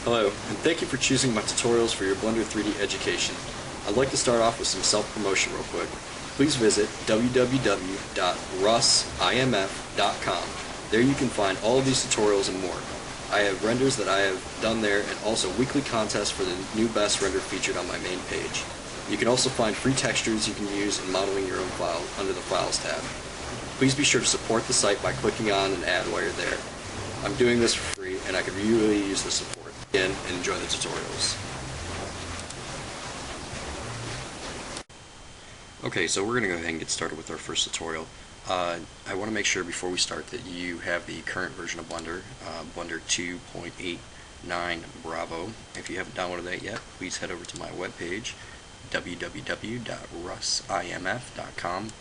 Hello, and thank you for choosing my tutorials for your Blender 3D education. I'd like to start off with some self-promotion real quick. Please visit www.rusimf.com. There you can find all of these tutorials and more. I have renders that I have done there and also weekly contests for the new best render featured on my main page. You can also find free textures you can use in modeling your own file under the Files tab. Please be sure to support the site by clicking on an ad while you're there. I'm doing this for free and I could really use the support. Again, and enjoy the tutorials. Okay, so we're going to go ahead and get started with our first tutorial. I want to make sure before we start that you have the current version of Blender, Blender 2.89 Bravo. If you haven't downloaded that yet, please head over to my webpage, www.rusimf.com,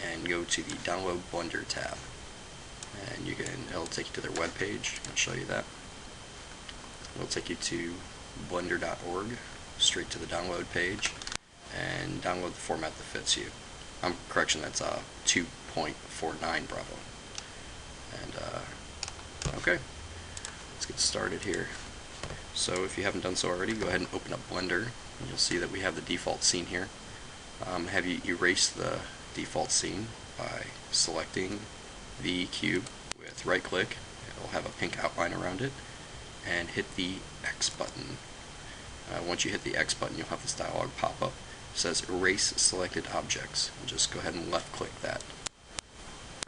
and go to the Download Blender tab. And it'll take you to their webpage. I'll show you that. It'll take you to blender.org, straight to the download page, and download the format that fits you. Correction, that's 2.49 Bravo. And okay, let's get started here. So if you haven't done so already, go ahead and open up Blender, and you'll see that we have the default scene here. Have you erase the default scene by selecting the cube with right click. It'll have a pink outline around it, and hit the X button. Once you hit the X button, you'll have this dialog pop up. It says Erase Selected Objects. And just go ahead and left click that.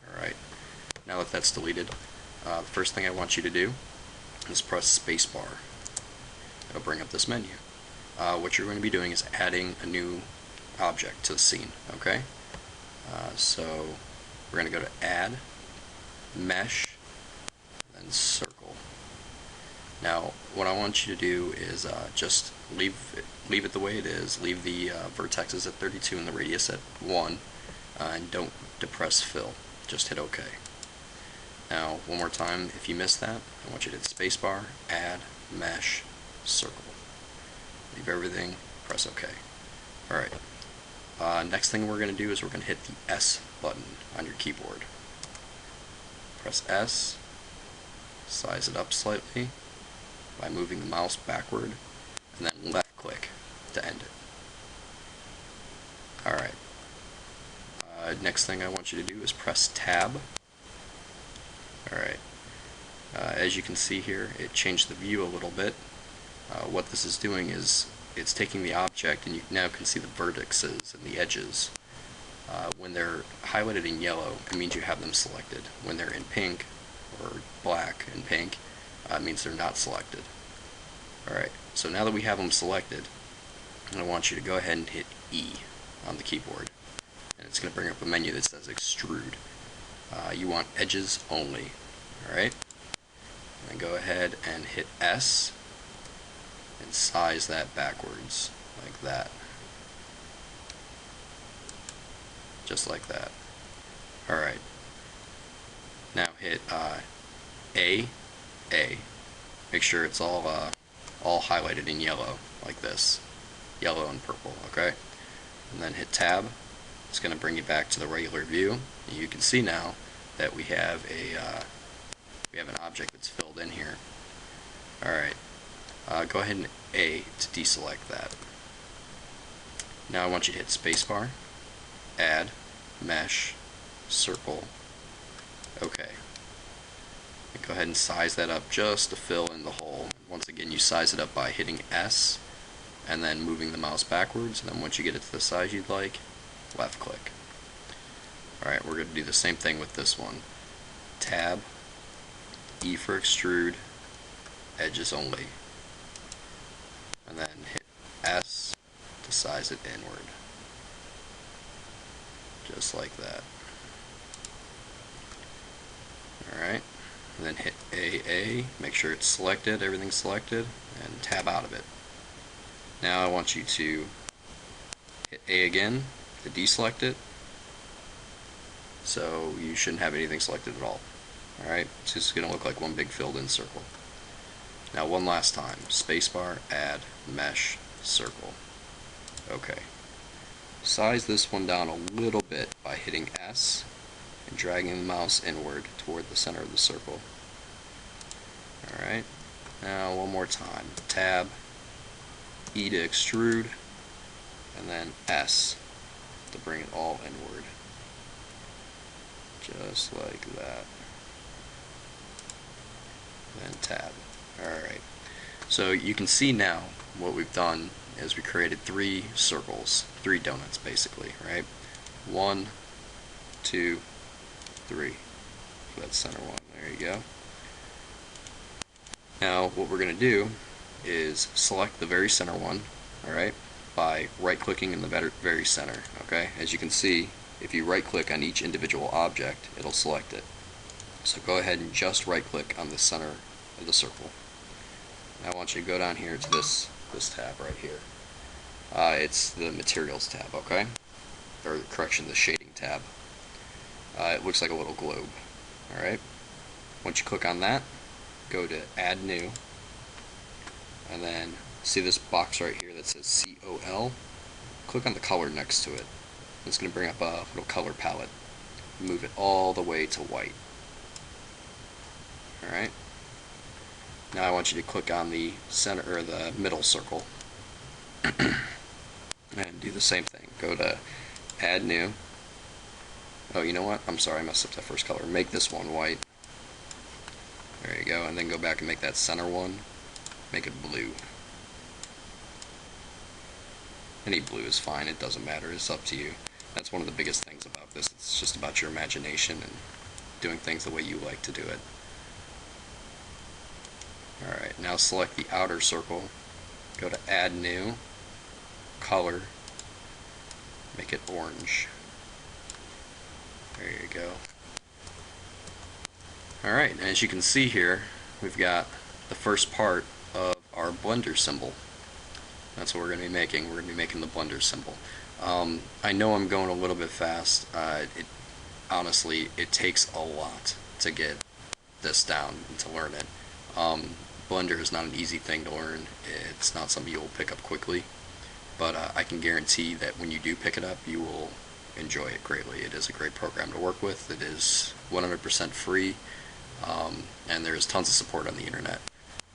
Alright, now that that's deleted, the first thing I want you to do is press spacebar. It'll bring up this menu. What you're going to be doing is adding a new object to the scene. Okay? So we're going to go to Add, Mesh, then Circle. Now, what I want you to do is just leave it the way it is. Leave the vertexes at 32 and the radius at 1, and don't depress fill. Just hit OK. Now, one more time, if you miss that, I want you to hit spacebar, Add, Mesh, Circle. Leave everything, press OK. Alright. Next thing we're going to do is we're going to hit the S button on your keyboard. Press S, size it up slightly by moving the mouse backward, and then left click to end it. Alright. Next thing I want you to do is press Tab. Alright. As you can see here, it changed the view a little bit. What this is doing is it's taking the object, and you now can see the vertices and the edges. When they're highlighted in yellow, it means you have them selected. When they're in pink or black and pink, it means they're not selected. Alright, so now that we have them selected, I want you to go ahead and hit E on the keyboard. And it's going to bring up a menu that says Extrude. You want edges only. Alright? And go ahead and hit S and size that backwards, like that. Just like that. Alright. Now hit A. Make sure it's all highlighted in yellow, like this. Yellow and purple, okay? And then hit Tab. It's going to bring you back to the regular view. And you can see now that we have an object that's filled in here. Alright. Go ahead and A to deselect that. Now I want you to hit spacebar, Add, Mesh, Circle, OK. And go ahead and size that up just to fill in the hole. Once again, you size it up by hitting S and then moving the mouse backwards, and then once you get it to the size you'd like, left click. Alright, we're going to do the same thing with this one. Tab, E for Extrude, Edges Only. And then hit S to size it inward. Just like that. Alright. And then hit AA, make sure it's selected, everything's selected, and tab out of it. Now I want you to hit A again to deselect it. So you shouldn't have anything selected at all. Alright, it's just going to look like one big filled in circle. Now one last time, spacebar, Add, Mesh, Circle. Okay. Size this one down a little bit by hitting S and dragging the mouse inward toward the center of the circle. Alright. Now one more time, tab, E to extrude, and then S to bring it all inward. Just like that. Then tab. Alright. So you can see now what we've done is we created 3 circles, 3 donuts basically, right? 1, 2, 3. So that's center one. There you go. Now what we're going to do is select the very center one, alright, by right clicking in the very center, okay? As you can see, if you right click on each individual object, it'll select it. So go ahead and just right click on the center of the circle. Now I want you to go down here to this tab right here. It's the materials tab, okay? Or correction, the shading tab. It looks like a little globe. Alright? Once you click on that, go to add new, and then see this box right here that says COL? Click on the color next to it. It's going to bring up a little color palette. Move it all the way to white. Alright? Now I want you to click on the center or the middle circle and do the same thing. Go to add new. Oh, you know what? I'm sorry, I messed up that first color. Make this one white. There you go, and then go back and make that center one. Make it blue. Any blue is fine, it doesn't matter, it's up to you. That's one of the biggest things about this. It's just about your imagination and doing things the way you like to do it. Alright, now select the outer circle, go to add new, color, make it orange. There you go. Alright, and as you can see here, we've got the first part of our blender symbol. That's what we're going to be making. We're going to be making the blender symbol. I know I'm going a little bit fast. Honestly, it takes a lot to get this down and to learn it. Blender is not an easy thing to learn. It's not something you'll pick up quickly, but I can guarantee that when you do pick it up, you will enjoy it greatly. It is a great program to work with. It is 100% free, and there is tons of support on the internet.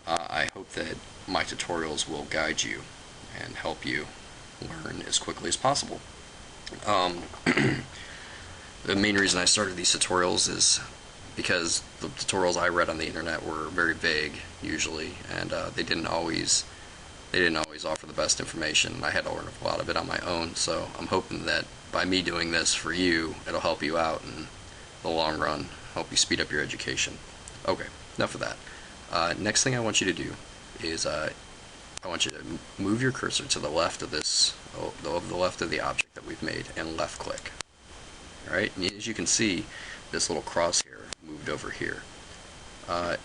I hope that my tutorials will guide you and help you learn as quickly as possible. The main reason I started these tutorials is because the tutorials I read on the internet were very vague usually, and they didn't always offer the best information. I had to learn a lot of it on my own, so I'm hoping that by me doing this for you, it'll help you out in the long run, help you speed up your education. Okay, enough of that. Next thing I want you to do is I want you to move your cursor to the left of this, the left of the object that we've made, and left click. Alright, and as you can see, this little crosshair moved over here.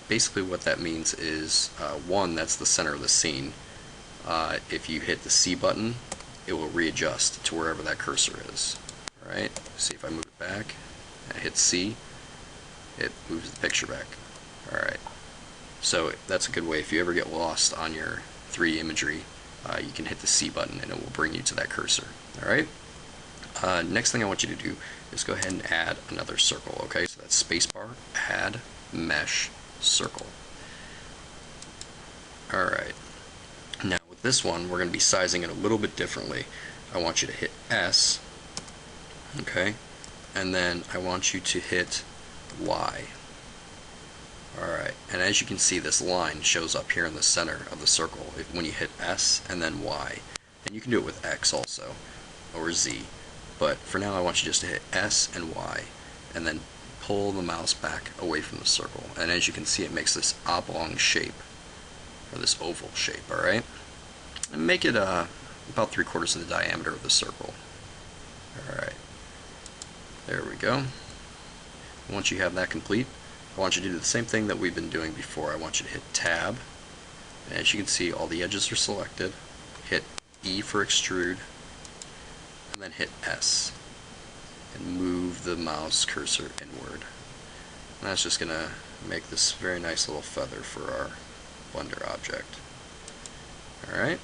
Basically what that means is, one, that's the center of the scene. If you hit the C button, it will readjust to wherever that cursor is. Alright, see if I move it back, I hit C, it moves the picture back. Alright, so that's a good way. If you ever get lost on your 3D imagery, you can hit the C button and it will bring you to that cursor. Alright, next thing I want you to do is go ahead and add another circle. Okay, so that's spacebar, add, mesh, circle. Alright, now with this one we're going to be sizing it a little bit differently. I want you to hit S, okay, and then I want you to hit Y. Alright, and as you can see, this line shows up here in the center of the circle when you hit S and then Y. And you can do it with X also, or Z. But for now I want you just to hit S and Y, and then pull the mouse back away from the circle. And as you can see, it makes this oblong shape, or this oval shape, alright? And make it about 3/4 of the diameter of the circle. Alright, there we go. Once you have that complete, I want you to do the same thing that we've been doing before. I want you to hit Tab, and as you can see, all the edges are selected. Hit E for extrude, and then hit S, and move the mouse cursor inward. And that's just going to make this very nice little feather for our Blender object. Alright.